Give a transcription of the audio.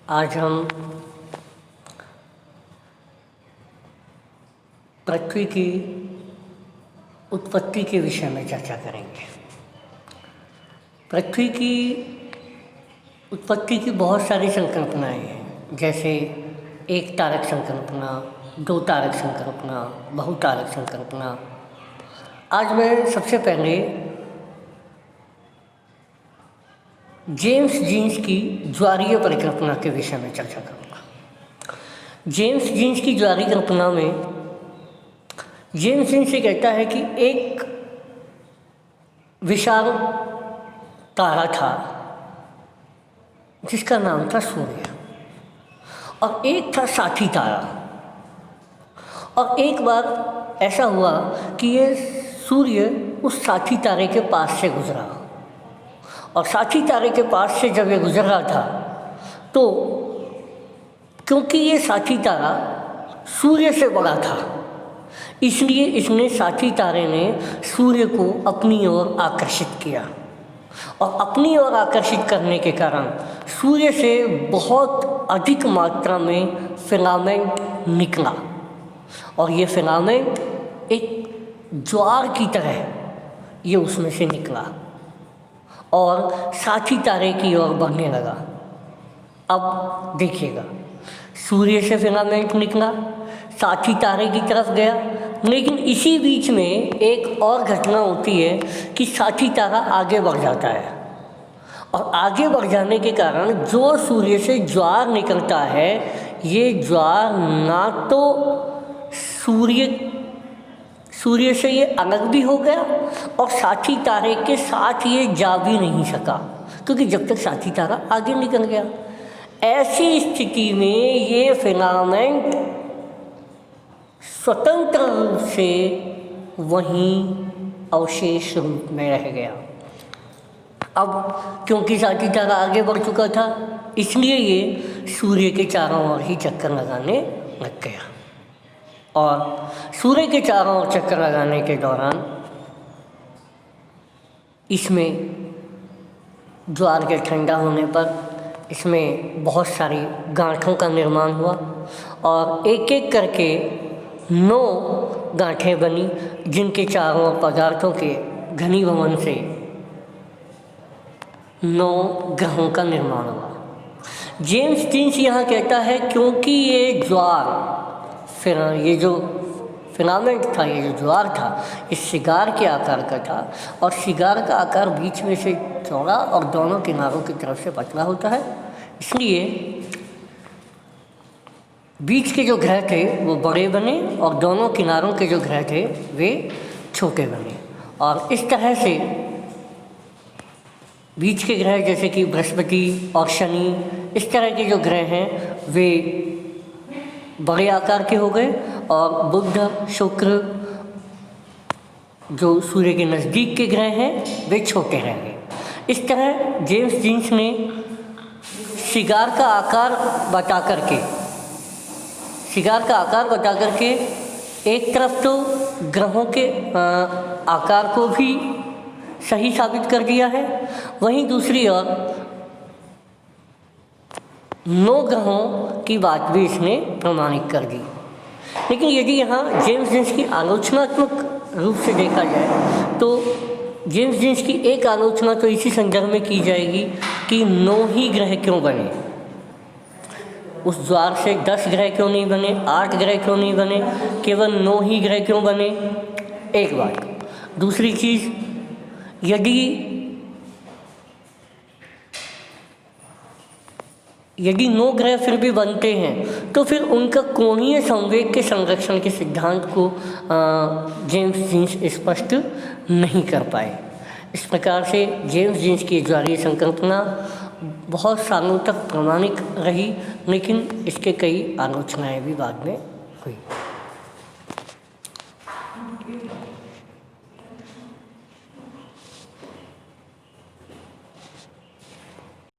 आज हम पृथ्वी की उत्पत्ति के विषय में चर्चा करेंगे। पृथ्वी की उत्पत्ति की बहुत सारी संकल्पनाएं हैं, जैसे एक तारक संकल्पना, दो तारक संकल्पना, बहुतारक संकल्पना। आज मैं सबसे पहले जेम्स जीन्स की ज्वारीय परिकल्पना के विषय में चर्चा करूँगा। जेम्स जीन्स की ज्वारीय कल्पना में जेम्स जीन्स से कहता है कि एक विशाल तारा था जिसका नाम था सूर्य, और एक था साथी तारा। और एक बार ऐसा हुआ कि ये सूर्य उस साथी तारे के पास से गुजरा, और साथी तारे के पास से जब ये गुजर रहा था तो क्योंकि ये साथी तारा सूर्य से बड़ा था, इसलिए इसने साथी तारे ने सूर्य को अपनी ओर आकर्षित किया, और अपनी ओर आकर्षित करने के कारण सूर्य से बहुत अधिक मात्रा में फिलामेंट निकला, और ये फिलामेंट एक ज्वार की तरह ये उसमें से निकला और साथी तारे की ओर बढ़ने लगा। अब देखिएगा, सूर्य से फिलामेंट निकला, साथी तारे की तरफ गया, लेकिन इसी बीच में एक और घटना होती है कि साथी तारा आगे बढ़ जाता है, और आगे बढ़ जाने के कारण जो सूर्य से ज्वार निकलता है, ये ज्वार ना तो सूर्य से ये अलग भी हो गया और साथी तारे के साथ ये जा भी नहीं सका, क्योंकि जब तक साथी तारा आगे निकल गया। ऐसी स्थिति में ये फिलामेंट स्वतंत्र रूप से वहीं अवशेष रूप में रह गया। अब क्योंकि साथी तारा आगे बढ़ चुका था, इसलिए ये सूर्य के चारों ओर ही चक्कर लगाने लग गया, और सूर्य के चारों ओर चक्कर लगाने के दौरान इसमें ज्वार के ठंडा होने पर इसमें बहुत सारी गांठों का निर्माण हुआ, और एक एक करके 9 गांठें बनी, जिनके चारों ओर पदार्थों के घनीभवन से 9 ग्रहों का निर्माण हुआ। जेम्स जीन्स यहाँ कहता है क्योंकि ये ज्वार, फिर ये जो फिलामेंट था, ये जो ज्वार था, इस सिगार के आकार का था, और सिगार का आकार बीच में से चौड़ा और दोनों किनारों की तरफ से पतला होता है, इसलिए बीच के जो ग्रह थे वो बड़े बने और दोनों किनारों के जो ग्रह थे वे छोटे बने। और इस तरह से बीच के ग्रह जैसे कि बृहस्पति और शनि, इस तरह के जो ग्रह हैं वे बड़े आकार के हो गए, और बुध, शुक्र जो सूर्य के नज़दीक के ग्रह हैं वे छोटे रह गए। इस तरह जेम्स जीन्स ने सिगार का आकार बता करके एक तरफ तो ग्रहों के आकार को भी सही साबित कर दिया है, वहीं दूसरी ओर 9 ग्रहों की बात भी इसने प्रमाणित कर दी। लेकिन यदि यहाँ जेम्स जीन्स की आलोचनात्मक रूप से देखा जाए तो जेम्स जीन्स की एक आलोचना तो इसी संदर्भ में की जाएगी कि 9 ही ग्रह क्यों बने, उस ज्वार से 10 ग्रह क्यों नहीं बने, 8 ग्रह क्यों नहीं बने, केवल 9 ही ग्रह क्यों बने, एक बात। दूसरी चीज़, यदि 9 ग्रह फिर भी बनते हैं तो फिर उनका कोणीय संवेग के संरक्षण के सिद्धांत को जेम्स जीन्स स्पष्ट नहीं कर पाए। इस प्रकार से जेम्स जीन्स की ज्वारीय संकल्पना बहुत सालों तक प्रमाणिक रही, लेकिन इसके कई आलोचनाएं भी बाद में हुई।